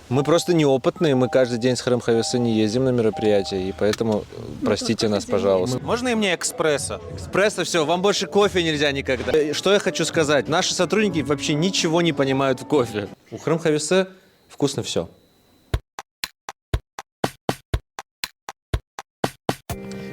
Мы просто неопытные, мы каждый день с Хрем Хавесы не ездим на мероприятия, и поэтому простите нас, пожалуйста. Можно и мне экспресса? Экспресса, все, вам больше кофе нельзя никогда. Что я хочу сказать, наши сотрудники вообще ничего не понимают в кофе. У Хрем Хавесы вкусно все.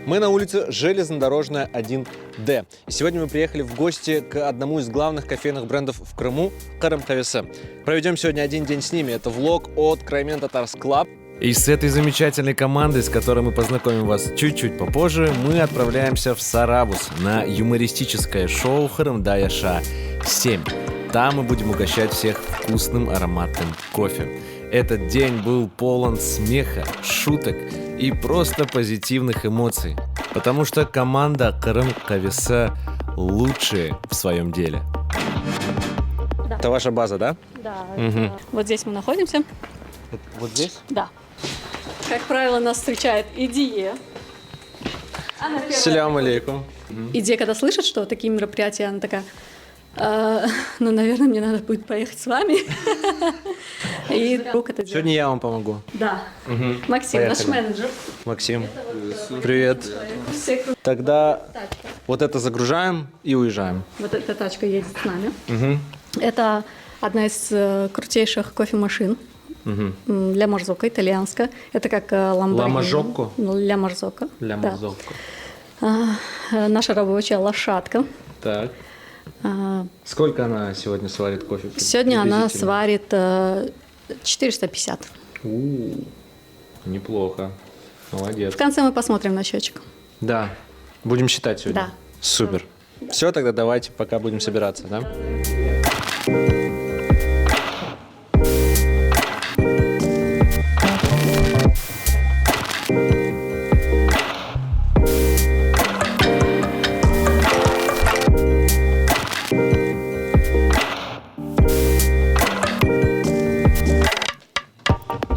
Мы на улице Железнодорожная 1Д. И сегодня мы приехали в гости к одному из главных кофейных брендов в Крыму – Хрем Хавесы. Проведем сегодня один день с ними. Это влог от Краймен Татарс Клаб. И с этой замечательной командой, с которой мы познакомим вас чуть-чуть попозже, мы отправляемся в Сарабус на юмористическое шоу Хрымда Яша 7. Там мы будем угощать всех вкусным ароматным кофе. Этот день был полон смеха, шуток и просто позитивных эмоций, потому что команда Хрем Хавесы лучшие в своем деле. Да. Это ваша база, да? Да. Угу. Вот здесь мы находимся. Вот здесь? Да. Как правило, нас встречает Идие. Салям алейкум. Идия, когда слышит, что такие мероприятия, она такая: ну, наверное, мне надо будет поехать с вами. И вдруг это Сегодня я вам помогу. Да. Угу. Максим, наш Поехали. менеджер. Максим, привет. Все крутые. Тогда Тачка. вот это загружаем и уезжаем. Вот эта тачка едет с нами. Угу. Это одна из крутейших кофемашин. Угу. Ля Марзока, итальянская. Это как Ламборгини. Ла Мажокко? Ля Марзока. Ля Да. Мазовка. Наша рабочая лошадка. Так. А, Сколько она сегодня сварит кофе? Сегодня она приблизительно? сварит 450. Неплохо. Молодец. В конце мы посмотрим на счетчик. Да. Будем считать сегодня? Да. Супер. Все, тогда давайте пока будем собираться, да?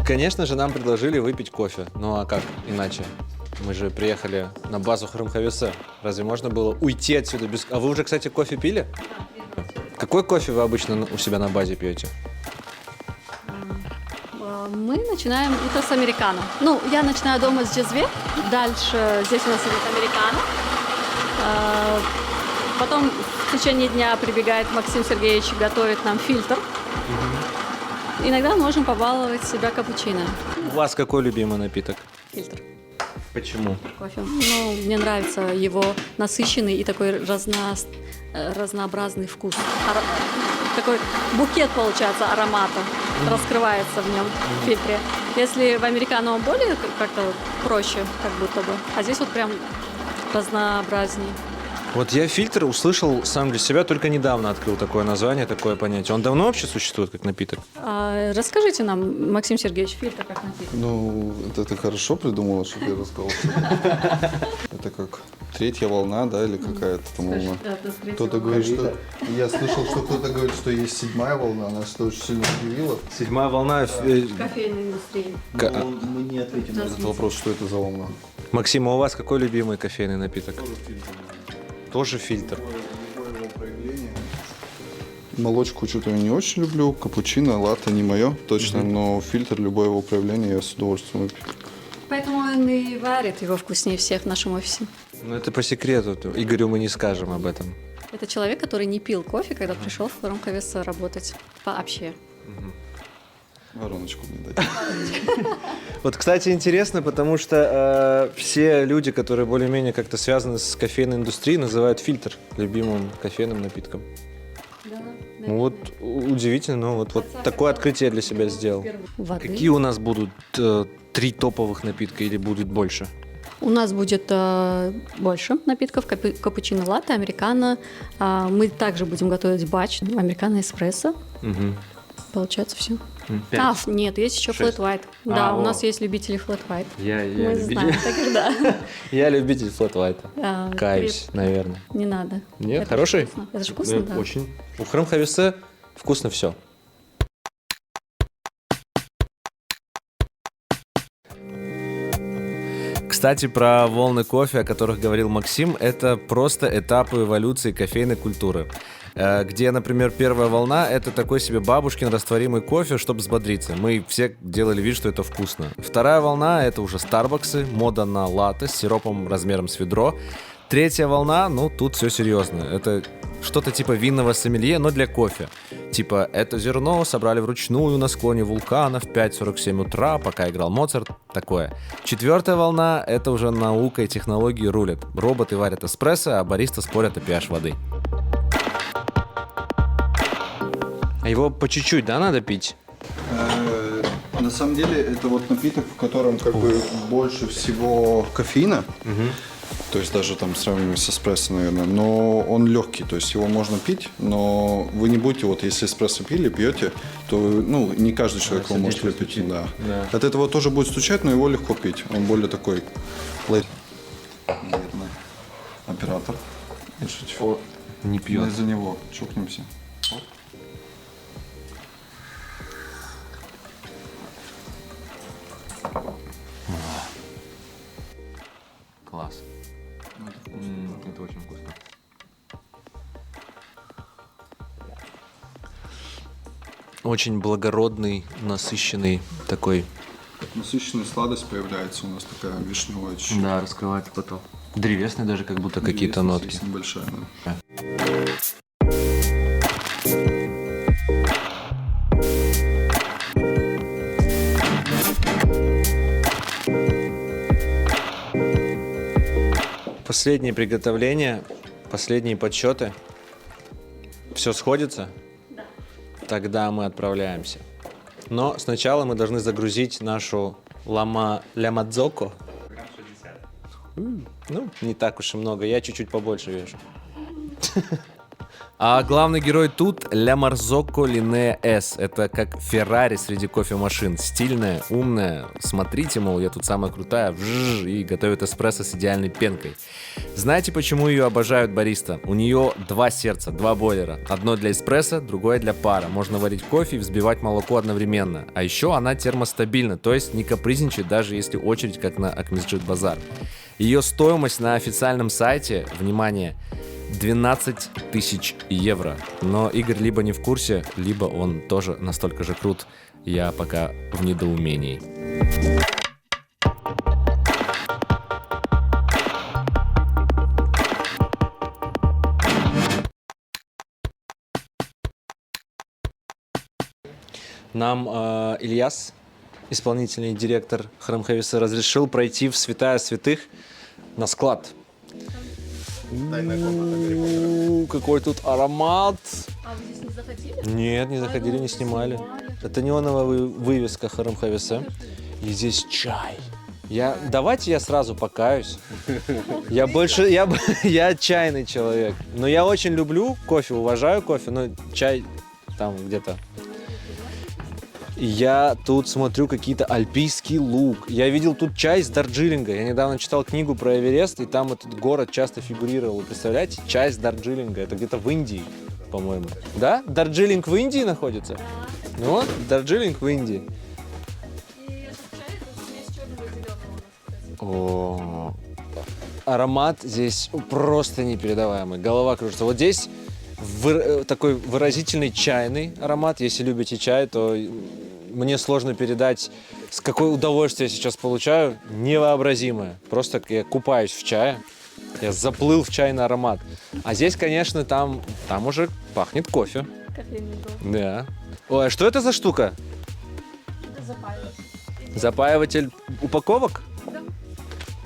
Конечно же, нам предложили выпить кофе. Ну а как иначе? Мы же приехали на базу Хрем Хавесы. Разве можно было уйти отсюда без... А вы уже, кстати, кофе пили? Какой кофе вы обычно у себя на базе пьете? Мы начинаем это с американо. Ну, я начинаю дома с джезве. Дальше здесь у нас идет американо. Потом в течение дня прибегает Максим Сергеевич, готовит нам фильтр. Иногда можем побаловать себя капучино. У вас какой любимый напиток? Фильтр. Почему? Кофе. Ну, мне нравится его насыщенный и такой разнообразный вкус. Такой букет, получается, аромата раскрывается в нем, в фильтре. Если в американо он более как-то проще, как будто бы, а здесь вот прям разнообразней. Вот я фильтр услышал сам для себя, только недавно открыл такое название, такое понятие. Он давно вообще существует как напиток? Расскажите нам, Максим Сергеевич, фильтр как напиток? Ну, это ты хорошо придумала, что я рассказал. Это как третья волна, да, или какая-то там волна? Кто-то говорит, что... Я слышал, что кто-то говорит, что есть седьмая волна, нас это очень сильно удивило. Седьмая волна. Кофейной индустрии. Но мы не ответим на этот вопрос, что это за волна. Максим, а у вас какой любимый кофейный напиток? Тоже фильтр. Молочку что-то я не очень люблю, капучино, латте не мое, точно, но фильтр, любое его проявление я с удовольствием выпью. Поэтому он и варит его вкуснее всех в нашем офисе. Ну это по секрету. Игорю мы не скажем об этом. Это человек, который не пил кофе, когда пришел в Хрем Хавесы работать вообще. Вороночку мне дать. Вот, кстати, интересно, потому что все люди, которые более-менее как-то связаны с кофейной индустрией, называют фильтр любимым кофейным напитком. Да, Ну вот удивительно, но вот такое открытие я для себя сделал. воды. Какие у нас будут 3 топовых напитка или будет больше? У нас будет больше напитков: капучино, латте, американо. Мы также будем готовить батч, американо, эспрессо. Угу. Получается все. 5. Нет, есть еще Шесть. flat white. Да, у о. нас есть любители flat white. Я Мы любитель. знаем таких, да. Я любитель флэт вайта. Да, Каюсь, наверное. Не надо. Нет, Это хороший? вкусно. Это же вкусно, да. Очень. У Хрем Хавесы вкусно все. Кстати, про волны кофе, о которых говорил Максим, это просто этапы эволюции кофейной культуры. где, например, первая волна — это такой себе бабушкин растворимый кофе, чтобы взбодриться. Мы все делали вид, что это вкусно. Вторая волна — это уже Старбаксы, мода на латте с сиропом размером с ведро. Третья волна, ну, тут все серьезно. Это что-то типа винного сомелье, но для кофе. Типа, это зерно собрали вручную на склоне вулкана в 5:47 утра, пока играл Моцарт. Такое. Четвертая волна — это уже наука и технологии рулят. Роботы варят эспрессо, а баристы спорят о pH воды. А его по чуть-чуть, да, надо пить? На самом деле это вот напиток, в котором как бы больше всего кофеина. То есть даже там сравнивая с эспрессо, наверное. Но он легкий, то есть его можно пить, но вы не будете, вот если эспрессо пьете, то ну, не каждый человек его может выпить. Да. От этого тоже будет стучать, но его легко пить. Он более такой... Наверное, оператор. Не пьет. Мы за него чокнемся. Класс. Это очень вкусно. Очень благородный, насыщенный такой. Насыщенная сладость появляется у нас такая вишневая чуть-чуть. Да, раскрывается потом. Древесный даже как будто какие-то нотки. Есть небольшая, да. Последние приготовления, последние подсчеты. Все сходится? Да. Тогда мы отправляемся. Но сначала мы должны загрузить нашу лямадзоко. Ну, не так уж и много. Я чуть-чуть побольше вешу. А главный герой тут — Ля Марзоко Линея С. Это как Феррари среди кофемашин. Стильная, умная. Смотрите, мол, я тут самая крутая. Вжж, и готовит эспрессо с идеальной пенкой. Знаете, почему ее обожают бариста? У нее 2 сердца, 2 бойлера. Одно для эспрессо, другое для пара. Можно варить кофе и взбивать молоко одновременно. А еще она термостабильна, то есть не капризничает, даже если очередь, как на Акмесджит Базар. Ее стоимость на официальном сайте, внимание, 12 тысяч евро. Но Игорь либо не в курсе, либо он тоже настолько же крут. Я пока в недоумении. Нам Ильяс, исполнительный директор Храм Хависа, разрешил пройти в святая святых на склад. Какой тут аромат! А вы здесь не заходили? Нет, не заходили, не снимали. Это неоновая вывеска Храм Хависа. И здесь чай. Давайте я сразу покаюсь. Я чайный человек. Но я очень люблю кофе, уважаю кофе, но чай там где-то. Я тут смотрю какие-то альпийский лук. Я видел тут чай с Дарджилинга. Я недавно читал книгу про Эверест, и там этот город часто фигурировал. Вы представляете? Чай с Дарджилинга. Это где-то в Индии, по-моему. Да? Дарджилинг в Индии находится? Ну вот, Дарджилинг в Индии. И этот чай — это смесь черного и зеленого. О, аромат здесь просто непередаваемый. Голова кружится. Вот здесь такой выразительный чайный аромат. Если любите чай, то мне сложно передать, с какое удовольствие я сейчас получаю. Невообразимое. Просто я купаюсь в чае. Я заплыл в чайный аромат. А здесь, конечно, там уже пахнет кофе. Кофейный дом. Да. Ой, а что это за штука? Это запаиватель. Запаиватель упаковок? Да.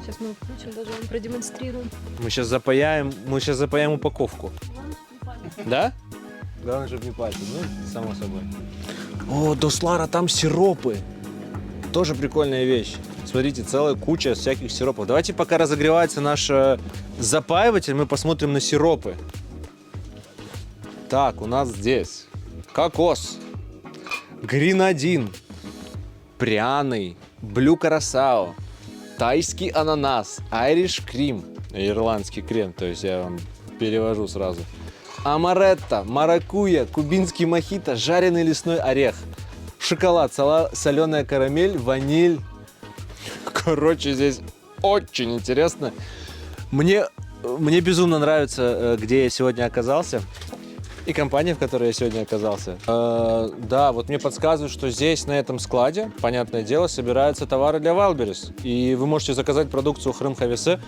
Сейчас мы включим, даже вам продемонстрируем. Мы сейчас запаяем упаковку. Главное, не палец. Да? Главное, чтобы не пальцы. Ну, само собой. О, Дослара, там сиропы. Тоже прикольная вещь. Смотрите, целая куча всяких сиропов. Давайте, пока разогревается наш запаиватель, мы посмотрим на сиропы. Так, у нас здесь кокос, гренадин, пряный, блю карасао, тайский ананас, айриш крем, ирландский крем, то есть я вам перевожу сразу. Амаретто, маракуйя, кубинский мохито, жареный лесной орех, шоколад, соленая карамель, ваниль. Короче, здесь очень интересно. Мне безумно нравится, где я сегодня оказался. и компания, в которой я сегодня оказался. Да, вот мне подсказывают, что здесь, на этом складе, понятное дело, собираются товары для Wildberries. И вы можете заказать продукцию Хрым Хавесе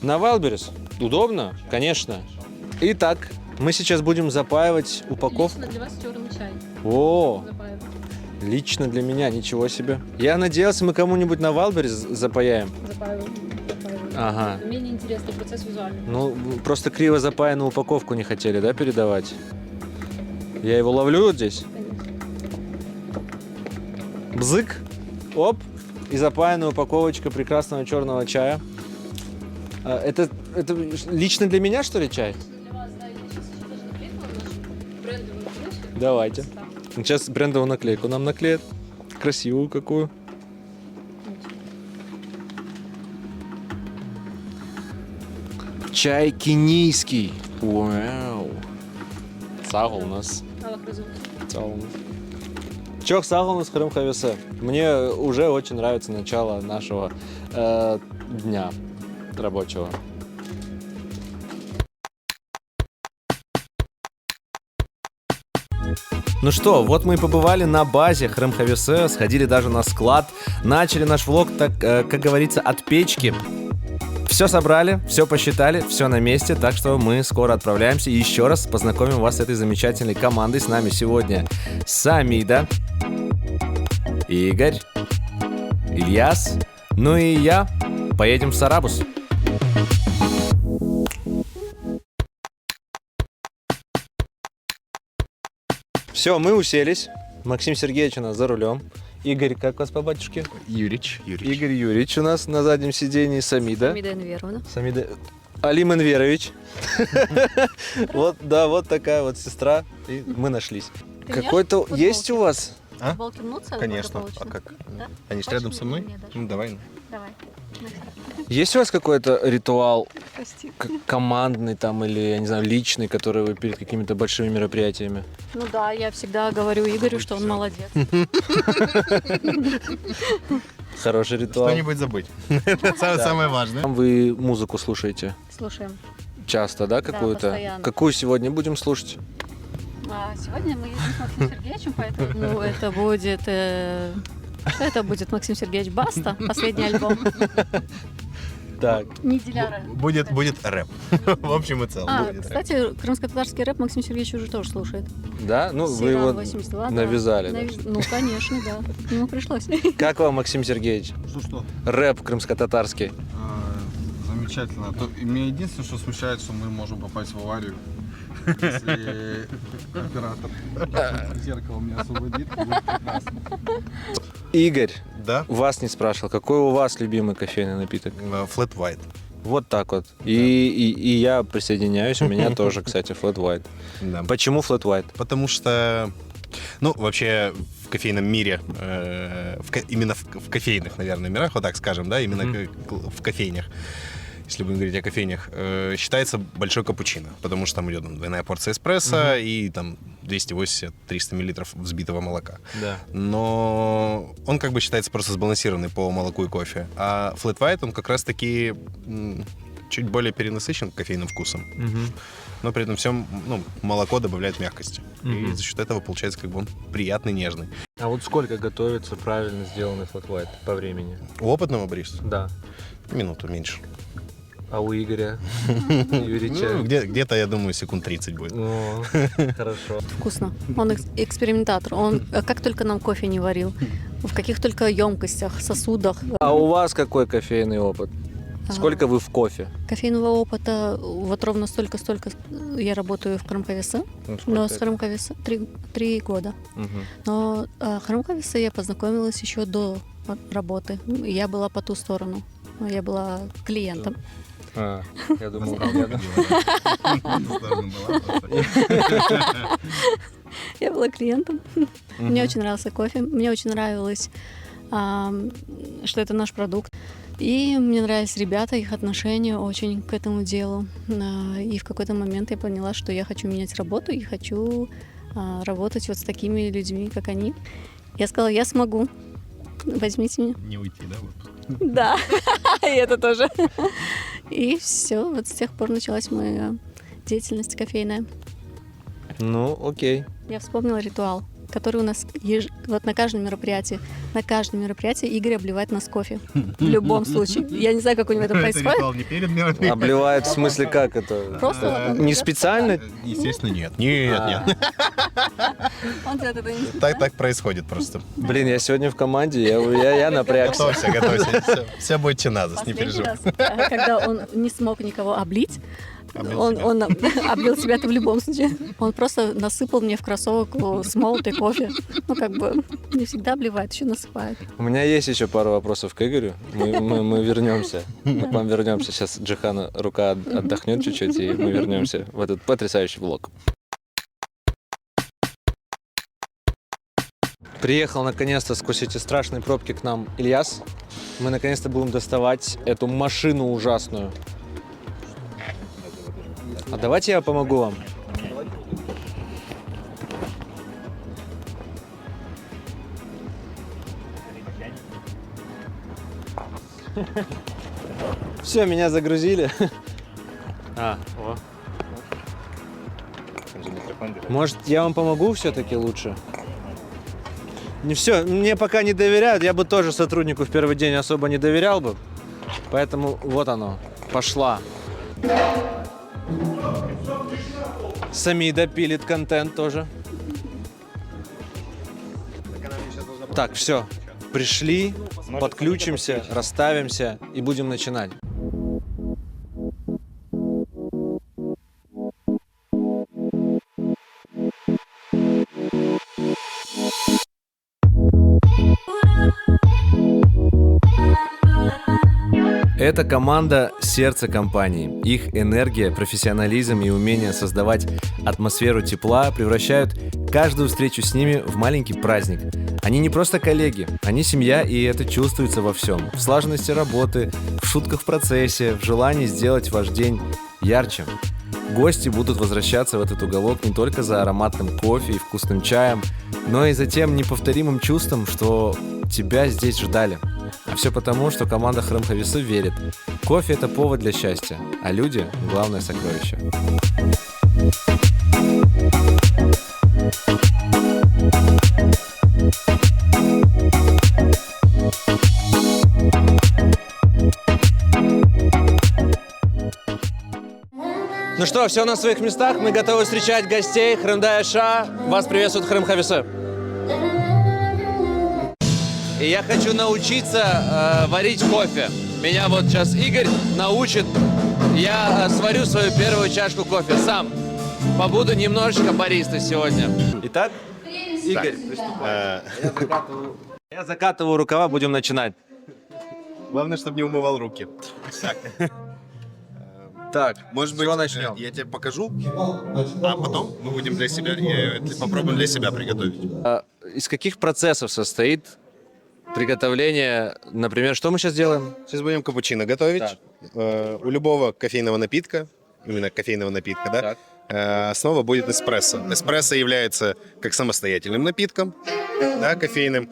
на Wildberries. Удобно? Конечно. Итак, мы сейчас будем запаивать упаковку. Лично для вас черный чай. О, Запаиваю. лично для меня, ничего себе. Я надеялся, мы кому-нибудь на Wildberries запаяем. Запаиваю. Ага. Менее интересный процесс визуальный. Ну, просто криво запаянную упаковку не хотели, да, передавать? Я его ловлю вот здесь. Бзык, оп, и запаянная упаковочка прекрасного черного чая. Это лично для меня, что ли, чай? Для вас, да, я сейчас еще даже наклеила нашу брендовую наклейку. Давайте. Сейчас брендовую наклейку нам наклеят. Красивую какую. Чай кенийский. Вау. Сагыл у нас. Чох сагыл у нас Хрым Хавесе. Мне уже очень нравится начало нашего дня рабочего. Ну что, вот мы и побывали на базе Хрым Хавесе, сходили даже на склад, начали наш влог, так, как говорится, от печки. Все собрали, все посчитали, все на месте, так что мы скоро отправляемся. И еще раз познакомим вас с этой замечательной командой. С нами сегодня Самида, Игорь, Ильяс, ну и я. Поедем в Сарабус. Все, мы уселись. Максим Сергеевич у нас за рулем. Игорь, как вас по батюшке? Юрич. Игорь Юрьевич у нас на заднем сидении. Самида. Самида Энверовна. Самида. Алим Энверович. Вот, да, вот такая вот сестра. И мы нашлись. Какой-то есть у вас? А? Футболки мнутся? Конечно. А благополучно? как? Да? Они же Хочешь рядом со мной? мне дашь? Ну, давай. Давай. Есть у вас какой-то ритуал Прости. командный там или, я не знаю, личный, который вы перед какими-то большими мероприятиями? Ну да, я всегда говорю Игорю, что он молодец. Хороший ритуал. Что-нибудь забыть. Это самое важное. Вы музыку слушаете Слушаем. часто, да, какую-то? постоянно. Какую сегодня будем слушать? Сегодня мы едем с Максимом Сергеевичем, поэтому это будет Максим Сергеевич Баста, последний альбом. Так. Неделя рэп. Будет рэп. В общем и целом. будет рэп. Кстати, крымско-татарский рэп Максим Сергеевич уже тоже слушает. Да? Ну, вы Сиран его 82, да. навязали. да? Ну, конечно, да. Ему пришлось. Как вам, Максим Сергеевич? Что? Рэп крымско-татарский. Замечательно. Меня единственное, что смущает, что мы можем попасть в аварию. Если оператор зеркало меня освободит, будет прекрасно. Игорь, Да? вас не спрашивал, какой у вас любимый кофейный напиток? Flat white. Вот так вот. И я присоединяюсь, у меня тоже, кстати, flat white. Да. Почему flat white? Потому что, ну, вообще в кофейном мире, именно в кофейных, наверное, мирах, вот так скажем, да, именно в кофейнях, если будем говорить о кофейнях, считается большой капучино, потому что там идет двойная порция эспрессо и там 280-300 миллилитров взбитого молока. Да. Но он как бы считается просто сбалансированный по молоку и кофе. А Flat White, он как раз-таки чуть более перенасыщен кофейным вкусом. Но при этом всем, ну, молоко добавляет мягкости. И за счет этого получается как бы он приятный, нежный. А вот сколько готовится правильно сделанный flat white по времени? У опытного бариста Да. минуту меньше. А у Игоря Юрьевича? Ну, где-то, я думаю, секунд 30 будет. О, хорошо. Вкусно. Он экспериментатор. Он как только нам кофе не варил, в каких только емкостях, сосудах. А у вас какой кофейный опыт? Сколько вы в кофе? Кофейного опыта вот ровно столько я работаю в Хрым Хавесе. Но с Хрым Хавесе 3 года. Но Хрым Хавесе я познакомилась еще до работы. Я была по ту сторону. Я была клиентом. Я думал, Я была клиентом. Мне очень нравился кофе. Мне очень нравилось, что это наш продукт. И мне нравились ребята, их отношения очень к этому делу. И в какой-то момент я поняла, что я хочу менять работу и хочу работать вот с такими людьми, как они. Я сказала, я смогу. Возьмите меня. Не уйти, да? Да, и это тоже. И все, вот с тех пор началась моя деятельность кофейная. Ну, окей. Я вспомнила ритуал, который у нас вот на каждом мероприятии. На каждом мероприятии Игорь обливает нас кофе. В любом случае. Я не знаю, как у него это происходит. не перед мероприятием. Обливает в смысле как это? Просто вот он Не идет, специально? Естественно, нет. Нет. Он делает это не Так происходит просто. Блин, я сегодня в команде, я напрягся. Готовься. Все будет чиназас, не Последний переживай. раз, когда он не смог никого облить, он облил себя-то в любом случае. Он просто насыпал мне в кроссовок смолотый кофе. Ну, как бы, не всегда обливает, еще насыпает. У меня есть еще пару вопросов к Игорю. Мы вернемся. Мы к вам вернемся. Сейчас Джихана рука отдохнет чуть-чуть, и мы вернемся в этот потрясающий влог. Приехал наконец-то сквозь эти страшные пробки к нам Ильяс. Мы наконец-то будем доставать эту машину ужасную. А давайте я помогу вам. Все, меня загрузили. Может, я вам помогу все-таки лучше? Не все, мне пока не доверяют. Я бы тоже сотруднику в первый день особо не доверял бы. Поэтому вот оно, пошла. Самида пилит контент тоже. Так, все. Пришли, подключимся, расставимся и будем начинать. Это команда сердца компании. Их энергия, профессионализм и умение создавать атмосферу тепла превращают каждую встречу с ними в маленький праздник. Они не просто коллеги, они семья, и это чувствуется во всем. В слаженности работы, в шутках в процессе, в желании сделать ваш день ярче. Гости будут возвращаться в этот уголок не только за ароматным кофе и вкусным чаем, но и за тем неповторимым чувством, что тебя здесь ждали. А все потому, что команда Храм Хавесы верит. Кофе – это повод для счастья, а люди – главное сокровище. Ну что, все на своих местах. Мы готовы встречать гостей Хрымдай Ша. Вас приветствует Храм Хавесы. И я хочу научиться варить кофе. Меня вот сейчас Игорь научит. Я сварю свою первую чашку кофе сам. Побуду немножечко баристой сегодня. Итак, Игорь, приступай. Я закатываю рукава, будем начинать. Главное, чтобы не умывал руки. Так, Может быть, начнем? я тебе покажу, а потом мы будем для себя, попробуем для себя приготовить. Из каких процессов состоит приготовление, например, что мы сейчас делаем? Сейчас будем капучино готовить. У любого кофейного напитка, именно кофейного напитка, да, основа будет эспрессо. Эспрессо является как самостоятельным напитком, да, кофейным,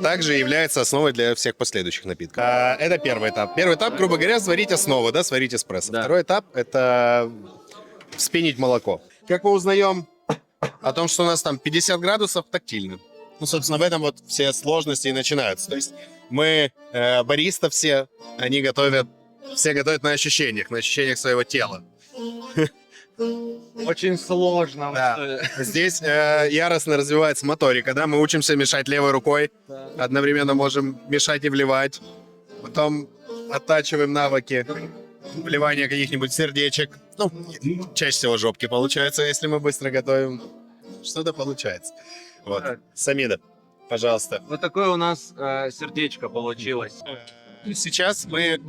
также является основой для всех последующих напитков. Это первый этап. Первый этап, грубо говоря, сварить основу, да, сварить эспрессо. Да. Второй этап — это вспенить молоко. Как мы узнаем о том, что у нас там 50 градусов тактильно? Ну, собственно, в этом вот все сложности и начинаются. То есть мы, бариста все, они готовят, все готовят на ощущениях своего тела. Очень сложно. Да. Здесь яростно развивается моторика, да, мы учимся мешать левой рукой, одновременно можем мешать и вливать, потом оттачиваем навыки вливания каких-нибудь сердечек, ну, чаще всего жопки получается, если мы быстро готовим, что-то получается. Вот, Самида, пожалуйста. Вот такое у нас сердечко получилось. Сейчас мы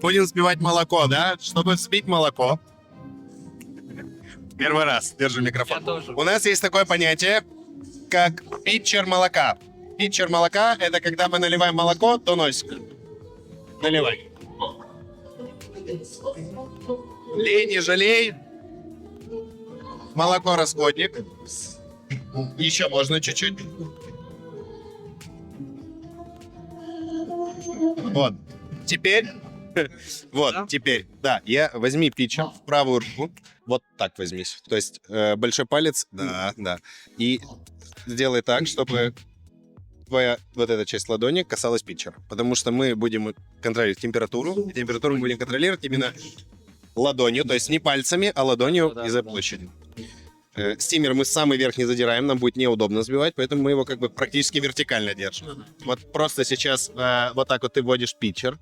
будем взбивать молоко, да, чтобы взбить молоко. Первый раз держу микрофон. Я тоже. У нас есть такое понятие, как питчер молока. Питчер молока — это когда мы наливаем молоко до носика. Наливай. Лей, не жалей. Молоко расходник. Еще можно чуть-чуть. Вот. Теперь Вот, теперь, да, возьми питчер в правую руку, вот так возьмись. То есть большой палец, да. И сделай так, чтобы твоя вот эта часть ладони касалась питчера. Потому что мы будем контролировать температуру, и температуру мы будем контролировать именно ладонью, то есть не пальцами, а ладонью из-за площади. Стимер мы самый верх не задираем, нам будет неудобно сбивать, поэтому мы его как бы практически вертикально держим. Вот просто сейчас вот так вот ты вводишь питчер.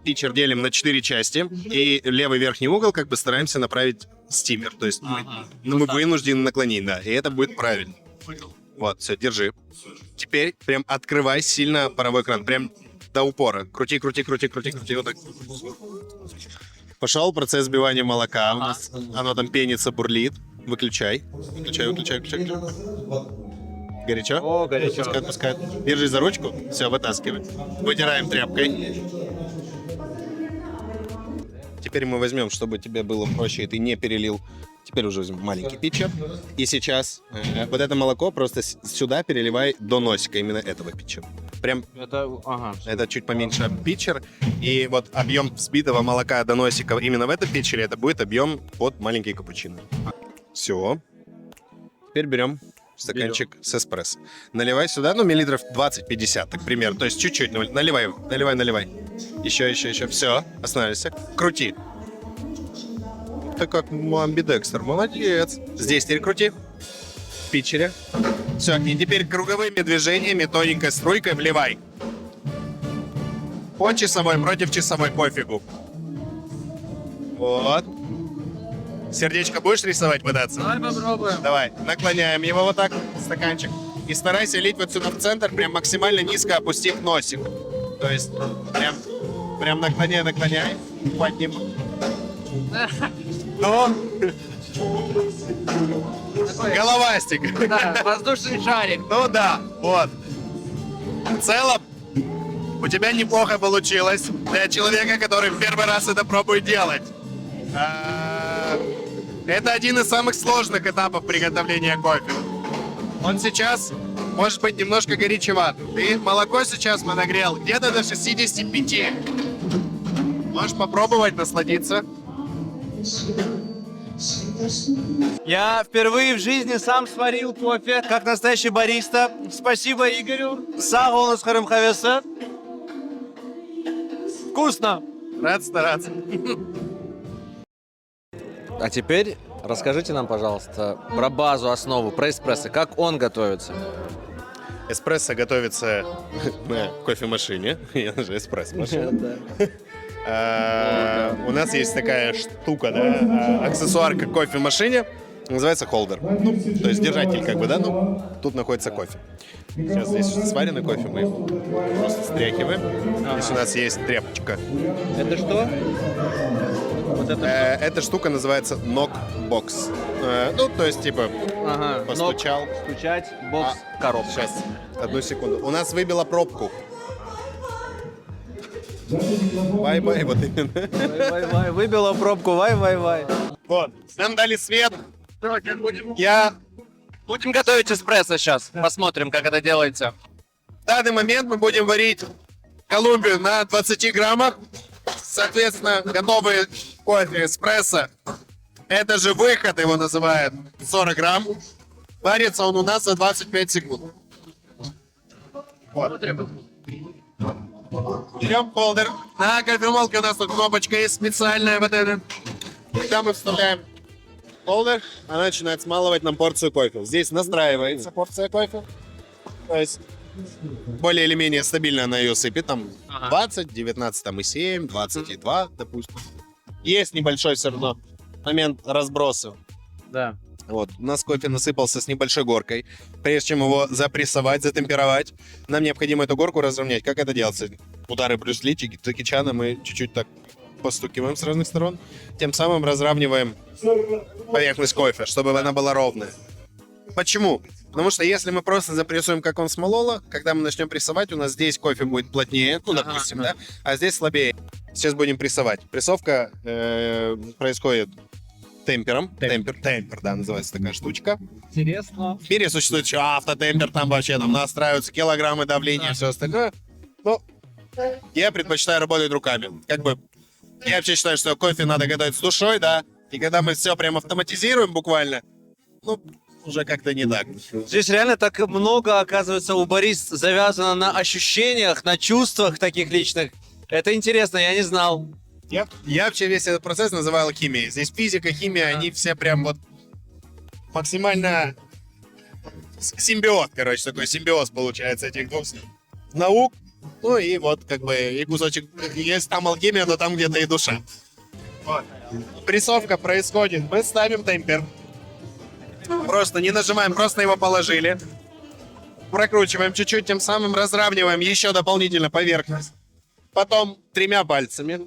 Питчер делим на 4 части, и левый верхний угол как бы стараемся направить стимер. То есть мы вынуждены наклонить, да, и это будет правильно. Вот, все, держи. Теперь прям открывай сильно паровой кран, прям до упора. Крути, вот так. Пошел процесс сбивания молока. У нас оно там пенится, бурлит. Выключай. Горячо? О, горячо. Пускай. Держи за ручку. Все, вытаскивай. Вытираем тряпкой. Теперь мы возьмем, чтобы тебе было проще, и ты не перелил. Теперь уже возьмем маленький питчер. И сейчас вот это молоко просто сюда переливай до носика именно этого питчера. Прям это чуть поменьше питчер. И вот объем взбитого молока до носика именно в этом питчере, это будет объем под маленький капучино. Все. Теперь берем стаканчик с эспрессо. Наливай сюда, миллилитров 20-50, так примерно. То есть чуть-чуть наливай. Еще. Все, останавливайся. Крути. Ты как амбидекстер, молодец. Здесь теперь крути. В питчере. Все, и теперь круговыми движениями, тоненькой струйкой вливай. По часовой, против часовой, пофигу. Вот. Сердечко будешь рисовать, пытаться? Давай попробуем. Давай, наклоняем его вот так, стаканчик. И старайся лить вот сюда в центр, прям максимально низко опустив носик. То есть прям наклоняй. Подним. Ну. Головастик. Да, воздушный шарик. Ну да, вот. В целом, у тебя неплохо получилось для человека, который в первый раз это пробует делать. Это один из самых сложных этапов приготовления кофе. Он сейчас может быть немножко горячеват. И молоко сейчас подогрел где-то до 65. Можешь попробовать насладиться. Я впервые в жизни сам сварил кофе, как настоящий бариста. Спасибо Игорю. Сağ olun Кырым Кавесы. Вкусно. Рад стараться. А теперь расскажите нам, пожалуйста, про базу, основу, про эспрессо. Как он готовится? Эспрессо готовится на кофемашине. Я же эспрессо-машина. У нас есть такая штука, да, аксессуар к кофемашине, называется холдер. То есть держатель как бы, да, тут находится кофе. Сейчас здесь сваренный кофе, мы его просто стряхиваем. Здесь у нас есть тряпочка. Это что? Вот это Эта штука называется нок-бокс. То есть типа постучал. Стучать, бокс, коробка. Сейчас, одну секунду. У нас выбила пробку. Вай-вай, вот именно. Вай-вай, выбила пробку, вай-вай-вай. Вот, нам дали свет. Будем готовить эспрессо сейчас. Посмотрим, как это делается. В данный момент мы будем варить Колумбию на 20 граммах. Соответственно, готовый кофе эспрессо. Это же выход его называют. 40 грамм. Варится он у нас за 25 секунд. Вот. Берем холдер. На кофемолке у нас тут кнопочка есть специальная вот эта. Когда мы вставляем холдер, она начинает смалывать нам порцию кофе. Здесь настраивается порция кофе. То есть более или менее стабильно она ее сыпет. Там 20, 19,7, 22, допустим. Есть небольшой все равно момент разброса. Да. Вот, у нас кофе насыпался с небольшой горкой. Прежде чем его запрессовать, затемперовать, нам необходимо эту горку разровнять. Как это делается? Удары Брюс Ли, Джеки Чана мы чуть-чуть так постукиваем с разных сторон. Тем самым разравниваем поверхность кофе, чтобы она была ровная. Почему? Потому что если мы просто запрессуем, как он смололо, когда мы начнем прессовать, у нас здесь кофе будет плотнее, допустим, да, а здесь слабее. Сейчас будем прессовать. Прессовка происходит темпером. Темпер, да, называется такая штучка. Интересно. В мире существует еще автотемпер, там вообще там настраиваются килограммы давления и все остальное. Но Я предпочитаю работать руками. Как бы, я вообще считаю, что кофе надо готовить с душой, да. И когда мы все прям автоматизируем буквально, ну, уже как-то не так. Здесь реально так много, оказывается, у барист завязано на ощущениях, на чувствах таких личных. Это интересно, я не знал. Я вообще весь этот процесс называю алхимией. Здесь физика, химия, они все прям вот максимально симбиоз, короче, такой симбиоз получается этих двух наук. Ну и вот как бы и кусочек, если там алхимия, то там где-то и душа. Вот. Прессовка происходит, мы ставим темпер. Просто не нажимаем, просто его положили. Прокручиваем чуть-чуть, тем самым разравниваем еще дополнительно поверхность. Потом 3 пальцами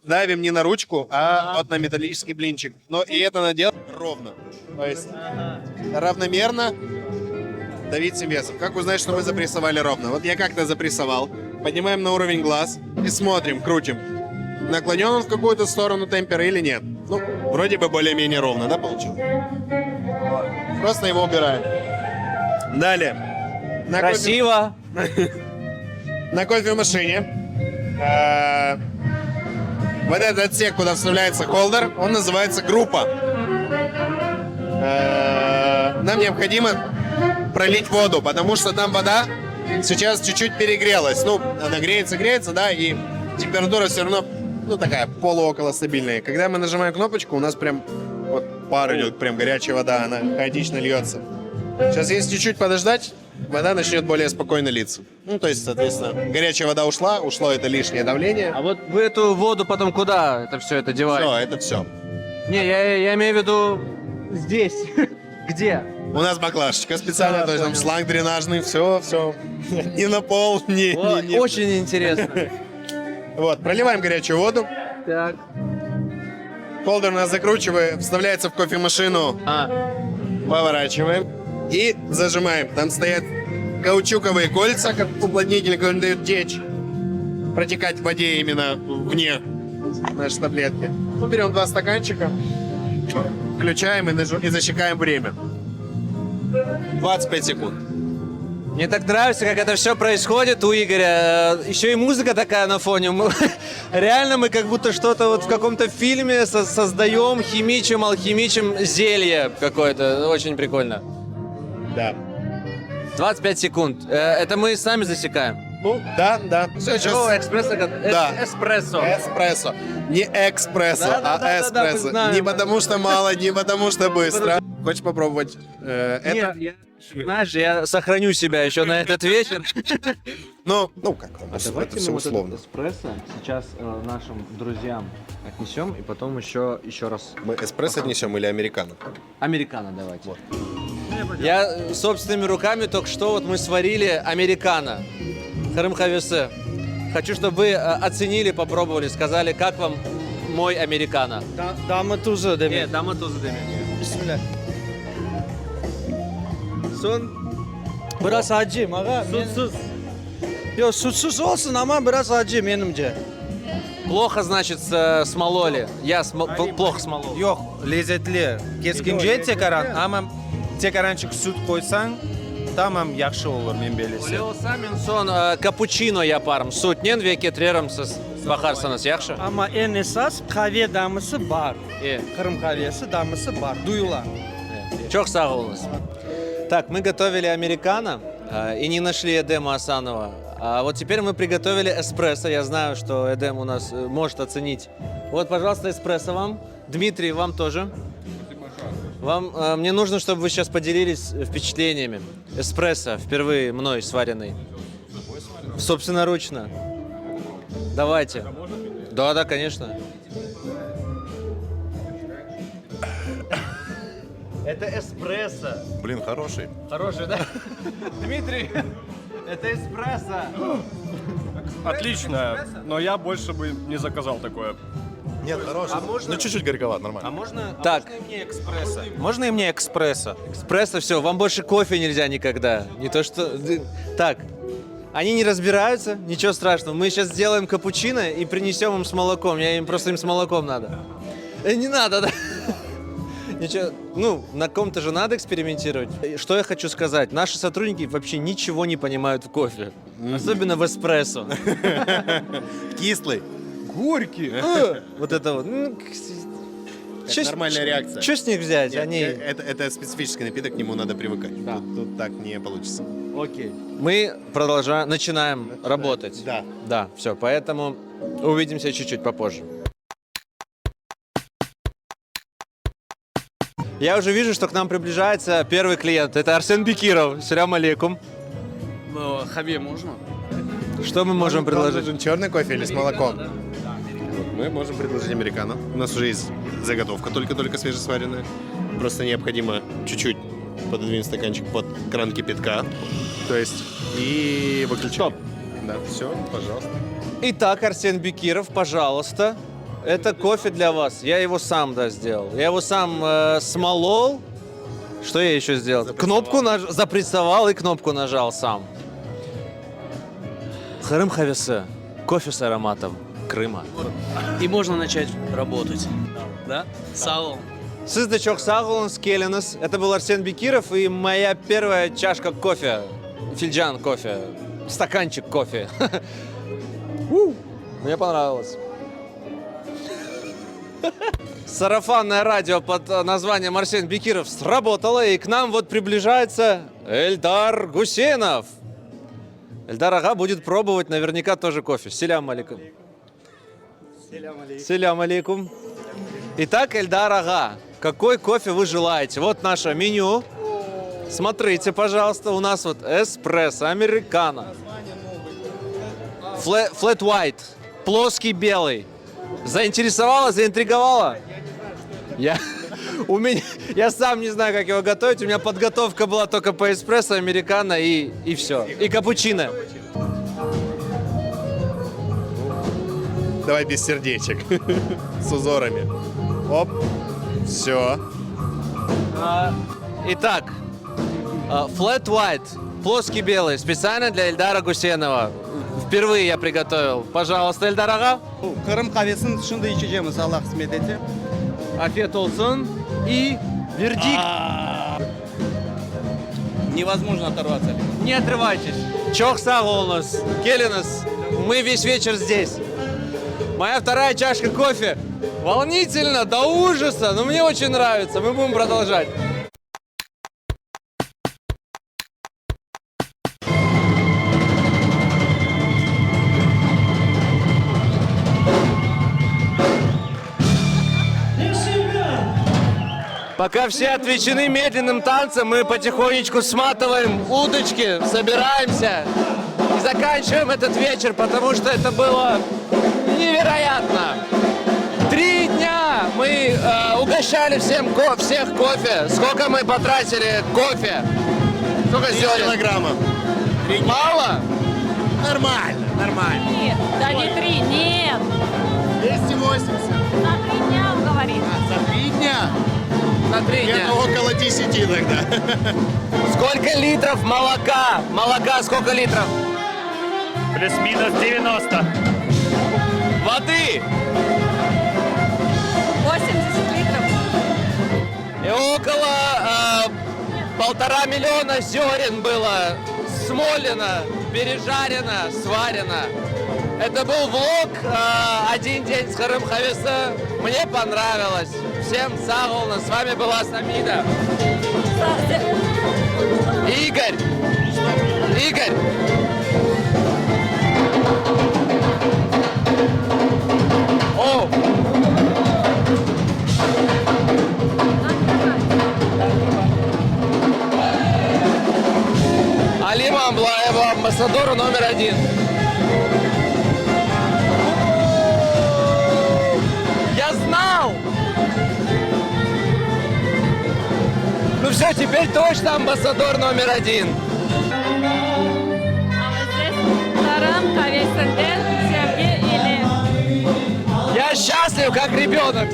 давим не на ручку, а вот на металлический блинчик. Но и это надо делать ровно. То есть равномерно давить всем весом. Как узнать, что мы запрессовали ровно? Вот я как-то запрессовал. Поднимаем на уровень глаз и смотрим, крутим. Наклонен он в какую-то сторону темпера или нет? Ну, вроде бы более-менее ровно, да, получилось? Просто его убираем. Далее. Красиво. На кофемашине. Вот этот отсек, куда вставляется холдер, он называется группа. Нам необходимо пролить воду, потому что там вода сейчас чуть-чуть перегрелась. Ну, она греется, да, и температура все равно, ну, такая полуоколо стабильная. Когда мы нажимаем кнопочку, у нас прям вот пар идет, прям горячая вода, она хаотично льется. Сейчас, если чуть-чуть подождать, вода начнет более спокойно литься. Ну, то есть, соответственно, горячая вода ушла, ушло это лишнее давление. А вот вы эту воду потом куда это деваете? Все, это все. Не, я имею в виду здесь. Где? У нас баклажечка специальная, то есть там шланг дренажный, все. Не на пол, не. Очень интересно. Вот, проливаем горячую воду. Так. Холдер у нас закручиваем, вставляется в кофемашину, поворачиваем и зажимаем. Там стоят каучуковые кольца, как уплотнитель, которые дают течь, протекать в воде именно вне нашей таблетки. Мы берем 2 стаканчика, включаем и засекаем время. 25 секунд. Мне так нравится, как это все происходит у Игоря. Еще и музыка такая на фоне. Реально мы как будто что-то вот в каком-то фильме создаем, химичим, алхимичим зелье какое-то. Очень прикольно. Да. 25 секунд. Это мы сами засекаем. Ну, да. Все, сейчас. Экспрессо. Да. Эспрессо. Эспрессо. Не экспрессо, Да, эспрессо. знаю. Не потому что мало, не потому что быстро. Хочешь попробовать это? Нет, знаешь, я сохраню себя еще на этот вечер. Ну как вам? А давайте мы вот этот эспрессо сейчас нашим друзьям отнесем и потом еще раз. Мы эспрессо отнесем или американо? Американо давайте. Вот. Я собственными руками только что вот мы сварили американо. Кырым Кавесе. Хочу, чтобы вы оценили, попробовали, сказали, как вам мой американо. Damı tuzu demek. Нет, дамы туzu demek. Bismillah. Son biraz acıyım aga. Sutsuz. Yok sutsuz olsun ama biraz acı benimce. Плохо, значит, смололи. Я плохо смолол. Yok, lezzetli. Keskince tekaran ama tekaranчık süt koysan tamam yaxshi olur men belesi. Oleosamin son капучино yaparım. Sütnen ve getiririz bakarsanız yaxşı. Ama en esas kahve damısı var. İyi. Kırım kahvesi damısı var. Duyulan. Çok sağ olunuz. Так, мы готовили американо и не нашли Эдема Асанова. А вот теперь мы приготовили эспрессо. Я знаю, что Эдем у нас может оценить. Вот, пожалуйста, эспрессо вам. Дмитрий, вам тоже. Вам, мне нужно, чтобы вы сейчас поделились впечатлениями. Эспрессо, впервые мной сваренный. Собственноручно. Давайте. Да, конечно. Это эспрессо. Блин, хороший. Хороший, да? Дмитрий, это эспрессо. Отлично, но я больше бы не заказал такое. Нет, хороший. Ну, чуть-чуть горьковат, нормально. Так, Можно и мне экспрессо? Можно и мне экспрессо? эспрессо, все, вам больше кофе нельзя никогда. Не то что... Так, они не разбираются, ничего страшного. Мы сейчас сделаем капучино и принесем им с молоком. Им с молоком надо. Не надо, да? Ничего, ну, на ком-то же надо экспериментировать. Что я хочу сказать? Наши сотрудники вообще ничего не понимают в кофе. Особенно в эспрессо. Кислый. Горький. Вот это вот. Это нормальная реакция. Что с них взять? Нет, Они... это специфический напиток, к нему надо привыкать. Да. Тут так не получится. Окей. Мы продолжаем, начинаем работать. Да. Да, все, поэтому увидимся чуть-чуть попозже. Я уже вижу, что к нам приближается первый клиент. Это Арсен Бекиров. Салям алейкум. Хабе можно? Что мы можем предложить? Нужен черный кофе или с молоком? Вот, мы можем предложить американо. У нас уже есть заготовка, только-только свежесваренная. Просто необходимо чуть-чуть пододвинуть стаканчик под кран кипятка. То есть и выключить. Стоп. Да, все, пожалуйста. Итак, Арсен Бекиров, пожалуйста. Это кофе для вас. Я его сам, да, сделал. Я его сам смолол. Что я еще сделал? Кнопку запрессовал и кнопку нажал сам. Харым Хавесе. Кофе с ароматом Крыма. И можно начать работать. Да? Сау. Сіз чок сағылыңыз келіңіз. Это был Арсен Бекиров и моя первая чашка кофе. Фильджан кофе. Стаканчик кофе. Мне понравилось. Сарафанное радио под названием Арсен Бекиров сработало, и к нам вот приближается Эльдар Гусейнов. Эльдар ага будет пробовать наверняка тоже кофе. Селям алейкум. Селям алейкум. Итак, Эльдар ага, какой кофе вы желаете? Вот наше меню. Смотрите, пожалуйста, у нас вот эспрессо, американо. Flat white, плоский белый. Заинтересовало, заинтриговало? Я сам не знаю, как его готовить. У меня подготовка была только по эспрессо, американо и все. И капучино. Давай без сердечек. С узорами. Оп. Все. Итак, flat white, плоский белый, специально для Эльдара Гусейнова. Впервые я приготовил. Пожалуйста, Эльдар ага. Кырым кавесін шынды içeceğimiz Allah kısmet etse. Афет olsun. И вердикт. Невозможно оторваться. Не отрывайтесь. Чох сағылыңыз, келіңіз. Мы весь вечер здесь. Моя вторая чашка кофе. Волнительно, до ужаса, но мне очень нравится. Мы будем продолжать. Пока все отвлечены медленным танцем, мы потихонечку сматываем удочки, собираемся и заканчиваем этот вечер, потому что это было невероятно. 3 дня мы угощали всех кофе. Сколько мы потратили кофе? Сколько сделали? Килограмма. Мало? Нормально, нормально. Нет, да не 3, нет. 280. За 3 дня, он говорит. За 3 дня? На 3 дня. Это около 10 тогда. Сколько литров молока? Молока сколько литров? Плюс-минус 90. Воды? 80 литров. И около 1,5 миллиона зерен было смолено, пережарено, сварено. Это был влог «Один день с Харым Хавесе». Мне понравилось. Всем сағылыңыз. С вами была Самида. Игорь. Игорь. О! Алима Амблаева, амбассадор номер 1. Я знал! Ну все, теперь точно амбассадор номер 1. А вот здесь Харым Хавесенден, Сергей или... Я счастлив, как ребенок.